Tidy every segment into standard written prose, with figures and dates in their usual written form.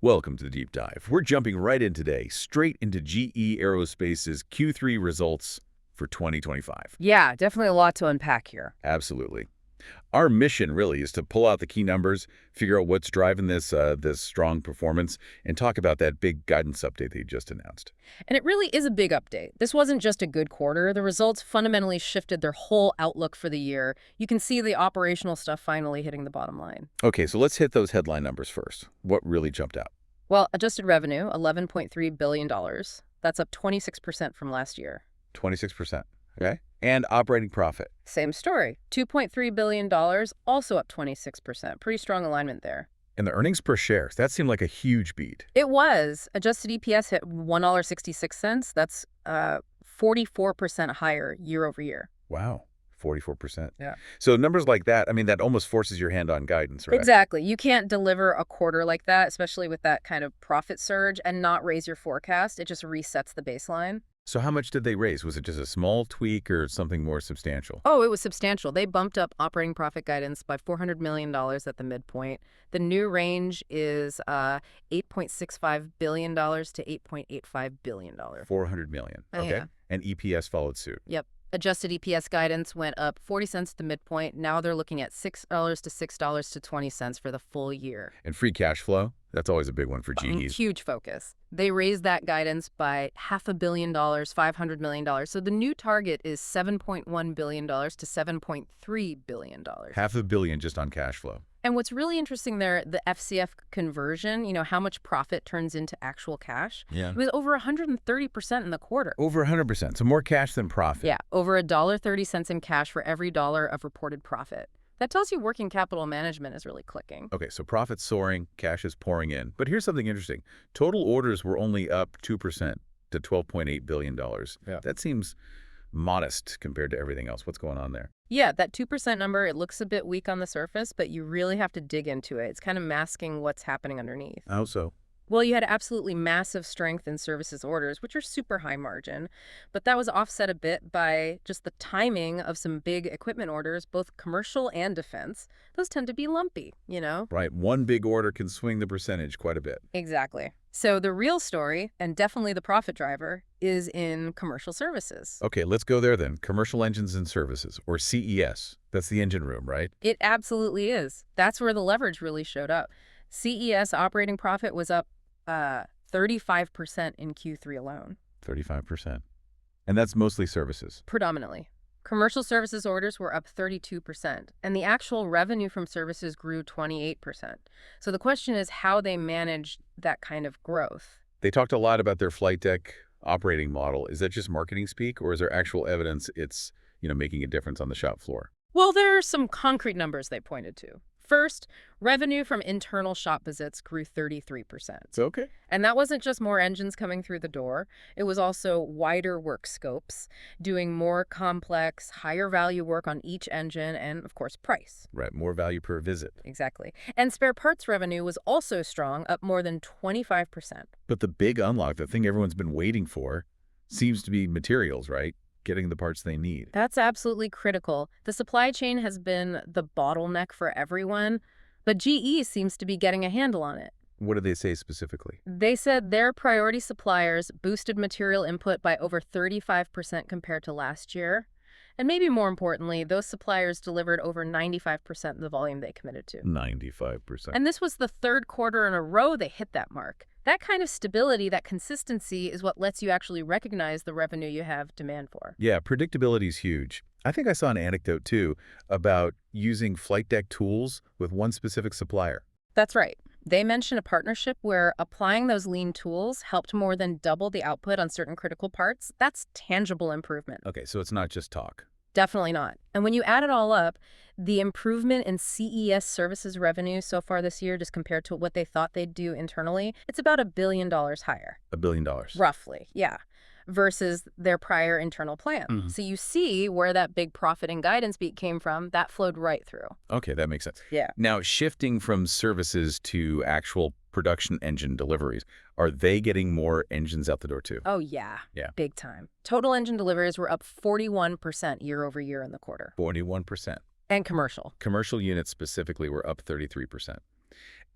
Welcome to the Deep Dive. We're jumping right in today, straight into GE Aerospace's Q3 results for 2025. Yeah, definitely a lot to unpack here. Absolutely. Our mission really is to pull out the key numbers, figure out what's driving this strong performance, and talk about that big guidance update that you just announced. And it really is a big update. This wasn't just a good quarter. The results fundamentally shifted their whole outlook for the year. You can see the operational stuff finally hitting the bottom line. Okay, so let's hit those headline numbers first. What really jumped out? Well, adjusted revenue, $11.3 billion. That's up 26% from last year. 26%. Okay. And operating profit. Same story. $2.3 billion, also up 26%. Pretty strong alignment there. And the earnings per share, that seemed like a huge beat. It was. Adjusted EPS hit $1.66. That's 44% higher year over year. Wow. 44%. Yeah. So numbers like that, I mean, that almost forces your hand on guidance, right? Exactly. You can't deliver a quarter like that, especially with that kind of profit surge, and not raise your forecast. It just resets the baseline. So how much did they raise? Was it just a small tweak or something more substantial? Oh, it was substantial. They bumped up operating profit guidance by $400 million at the midpoint. The new range is $8.65 billion to $8.85 billion. $400 million. Okay. Yeah. And EPS followed suit. Yep. Adjusted EPS guidance went up 40 cents at the midpoint. Now they're looking at $6 to $6.20 for the full year. And free cash flow? That's always a big one for GE. Huge focus. They raised that guidance by $500 million, $500 million. So the new target is $7.1 billion to $7.3 billion. $500 million just on cash flow. And what's really interesting there, the FCF conversion, how much profit turns into actual cash. Yeah. It was over 130% in the quarter. Over 100%. So more cash than profit. Yeah, over $1.30 in cash for every dollar of reported profit. That tells you working capital management is really clicking. Okay, so profit's soaring, cash is pouring in. But here's something interesting. Total orders were only up 2% to $12.8 billion. Yeah. That seems modest compared to everything else. What's going on there? Yeah, that 2% number, it looks a bit weak on the surface, but you really have to dig into it. It's kind of masking what's happening underneath. How so? Well, you had absolutely massive strength in services orders, which are super high margin, but that was offset a bit by just the timing of some big equipment orders, both commercial and defense. Those tend to be lumpy. Right. One big order can swing the percentage quite a bit. Exactly. So the real story, and definitely the profit driver, is in commercial services. Okay, let's go there then. Commercial engines and services, or CES. That's the engine room, right? It absolutely is. That's where the leverage really showed up. CES operating profit was up 35% in Q3 alone. 35%. And that's mostly services. Predominantly. Commercial services orders were up 32%, and the actual revenue from services grew 28%. So the question is how they managed that kind of growth. They talked a lot about their flight deck operating model. Is that just marketing speak, or is there actual evidence it's, making a difference on the shop floor? Well, there are some concrete numbers they pointed to. First, revenue from internal shop visits grew 33%. It's okay. And that wasn't just more engines coming through the door. It was also wider work scopes, doing more complex, higher value work on each engine, and, of course, price. Right, more value per visit. Exactly. And spare parts revenue was also strong, up more than 25%. But the big unlock, the thing everyone's been waiting for, seems to be materials, right? Getting the parts they need. That's absolutely critical. The supply chain has been the bottleneck for everyone, but GE seems to be getting a handle on it. What did they say specifically? They said their priority suppliers boosted material input by over 35% compared to last year. And maybe more importantly, those suppliers delivered over 95% of the volume they committed to. 95%. And this was the third quarter in a row they hit that mark. That kind of stability, that consistency is what lets you actually recognize the revenue you have demand for. Yeah, predictability is huge. I think I saw an anecdote, too, about using flight deck tools with one specific supplier. That's right. They mentioned a partnership where applying those lean tools helped more than double the output on certain critical parts. That's tangible improvement. Okay, so it's not just talk. Definitely not. And when you add it all up, the improvement in CES services revenue so far this year, just compared to what they thought they'd do internally, it's about $1 billion higher. $1 billion. Roughly, yeah. Versus their prior internal plan. Mm-hmm. So you see where that big profit and guidance beat came from. That flowed right through. Okay, that makes sense. Yeah. Now, shifting from services to actual production engine deliveries, are they getting more engines out the door too? Oh, yeah. Yeah. Big time. Total engine deliveries were up 41% year over year in the quarter. 41%. And commercial. Commercial units specifically were up 33%.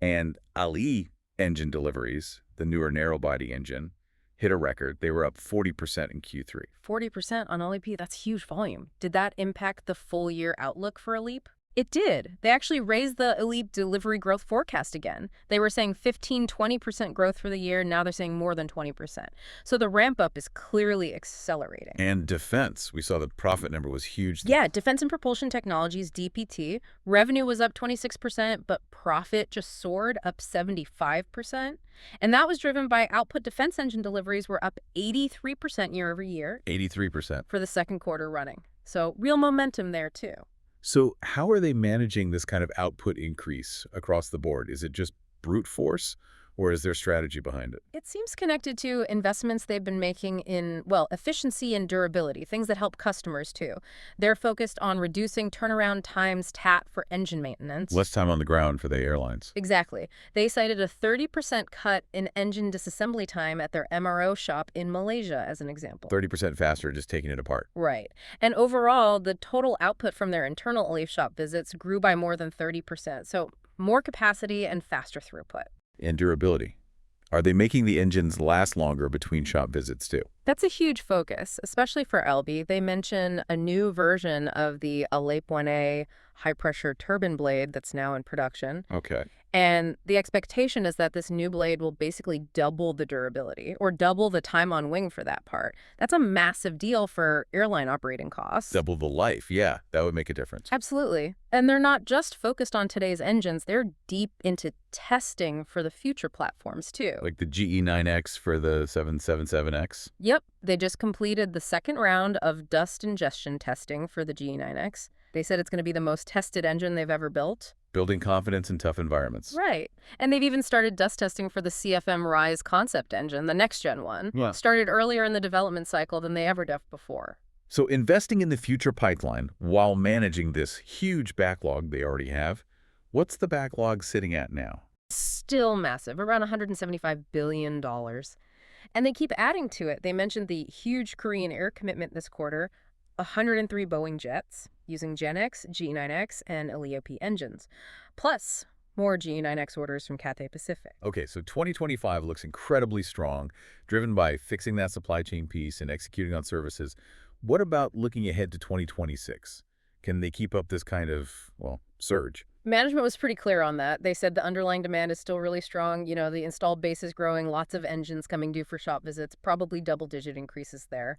And Ali engine deliveries, the newer narrow-body engine, hit a record. They were up 40% in Q3. 40% on LEP, that's huge volume. Did that impact the full year outlook for LEAP? It did. They actually raised the LEAP delivery growth forecast again. They were saying 15–20% growth for the year. Now they're saying more than 20%. So the ramp up is clearly accelerating. And defense, we saw the profit number was huge. Yeah, Defense and Propulsion Technologies, DPT, revenue was up 26%, but profit just soared up 75%. And that was driven by output defense engine deliveries were up 83% year over year 83%. for the second quarter running. So real momentum there too. So how are they managing this kind of output increase across the board? Is it just brute force, or is there strategy behind it? It seems connected to investments they've been making in, well, efficiency and durability, things that help customers too. They're focused on reducing turnaround times TAT for engine maintenance. Less time on the ground for the airlines. Exactly. They cited a 30% cut in engine disassembly time at their MRO shop in Malaysia as an example. 30% faster just taking it apart. Right. And overall, the total output from their internal LEAF shop visits grew by more than 30%. So more capacity and faster throughput. And durability. Are they making the engines last longer between shop visits too? That's a huge focus, especially for LB. They mention a new version of the ALAPE 1A high-pressure turbine blade that's now in production. Okay. And the expectation is that this new blade will basically double the durability or double the time on wing for that part. That's a massive deal for airline operating costs. Double the life. Yeah, that would make a difference. Absolutely. And they're not just focused on today's engines. They're deep into testing for the future platforms, too. Like the GE9X for the 777X? Yep. They just completed the second round of dust ingestion testing for the GE9X. They said it's going to be the most tested engine they've ever built. Building confidence in tough environments. Right. And they've even started dust testing for the CFM Rise concept engine, the next-gen one. Yeah. Started earlier in the development cycle than they ever did before. So investing in the future pipeline while managing this huge backlog they already have, what's the backlog sitting at now? Still massive, around $175 billion. And they keep adding to it. They mentioned the huge Korean Air commitment this quarter, 103 Boeing jets using GEnx, GE9X, and LEOP engines, plus more GE9X orders from Cathay Pacific. Okay, so 2025 looks incredibly strong, driven by fixing that supply chain piece and executing on services. What about looking ahead to 2026? Can they keep up this kind of, well, surge? Management was pretty clear on that. They said the underlying demand is still really strong. You know, the installed base is growing, lots of engines coming due for shop visits, probably double-digit increases there.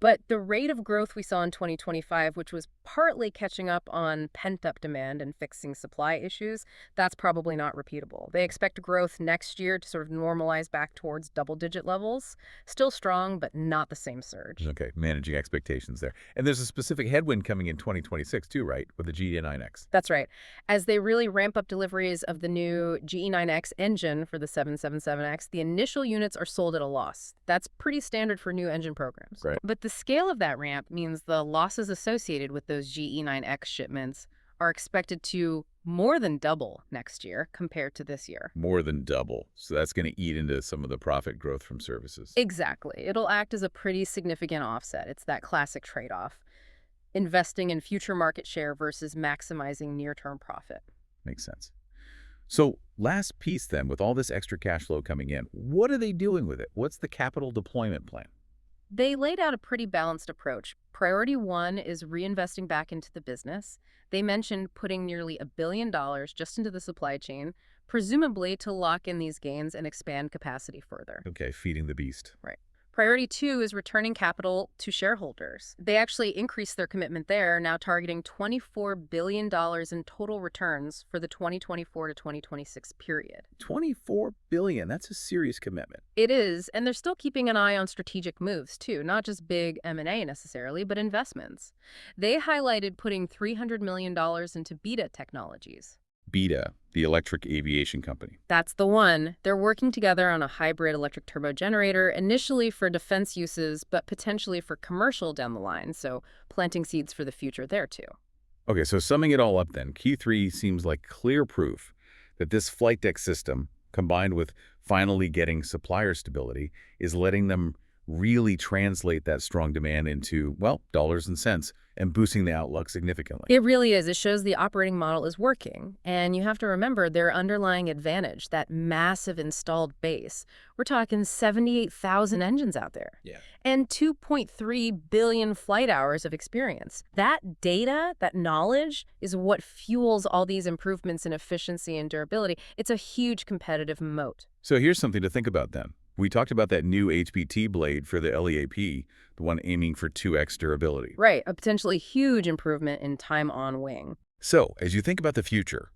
But the rate of growth we saw in 2025, which was partly catching up on pent-up demand and fixing supply issues, that's probably not repeatable. They expect growth next year to sort of normalize back towards double-digit levels. Still strong, but not the same surge. Okay, managing expectations there. And there's a specific headwind coming in 2026 too, right, with the GE9X? That's right. As they really ramp up deliveries of the new GE9X engine for the 777X, the initial units are sold at a loss. That's pretty standard for new engine programs. Right. But the scale of that ramp means the losses associated with those GE9X shipments are expected to more than double next year compared to this year. More than double. So that's going to eat into some of the profit growth from services. Exactly. It'll act as a pretty significant offset. It's that classic trade-off. Investing in future market share versus maximizing near-term profit. Makes sense. So last piece then, with all this extra cash flow coming in, what are they doing with it? What's the capital deployment plan? They laid out a pretty balanced approach. Priority one is reinvesting back into the business. They mentioned putting nearly $1 billion just into the supply chain, presumably to lock in these gains and expand capacity further. Okay, feeding the beast. Right. Priority two is returning capital to shareholders. They actually increased their commitment there, now targeting $24 billion in total returns for the 2024 to 2026 period. $24 billion, that's a serious commitment. It is, and they're still keeping an eye on strategic moves, too, not just big M&A necessarily, but investments. They highlighted putting $300 million into Beta Technologies. Beta, the electric aviation company. That's the one. They're working together on a hybrid electric turbo generator, initially for defense uses, but potentially for commercial down the line, so planting seeds for the future there, too. Okay, so summing it all up then, Q3 seems like clear proof that this flight deck system, combined with finally getting supplier stability, is letting them really translate that strong demand into, well, dollars and cents and boosting the outlook significantly. It really is. It shows the operating model is working. And you have to remember their underlying advantage, that massive installed base. We're talking 78,000 engines out there Yeah. and 2.3 billion flight hours of experience. That data, that knowledge, is what fuels all these improvements in efficiency and durability. It's a huge competitive moat. So here's something to think about then. We talked about that new HPT blade for the LEAP, the one aiming for 2x durability. Right, a potentially huge improvement in time on wing. So, as you think about the future,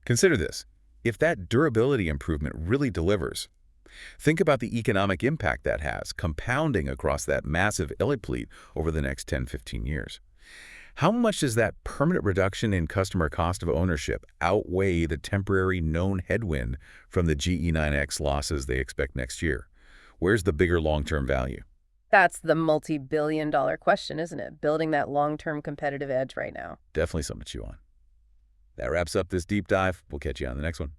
consider this. If that durability improvement really delivers, think about the economic impact that has, compounding across that massive LEAP fleet over the next 10-15 years. How much does that permanent reduction in customer cost of ownership outweigh the temporary known headwind from the GE9X losses they expect next year? Where's the bigger long-term value? That's the multi-billion-dollar question, isn't it? Building that long-term competitive edge right now. Definitely something to chew on. That wraps up this deep dive. We'll catch you on the next one.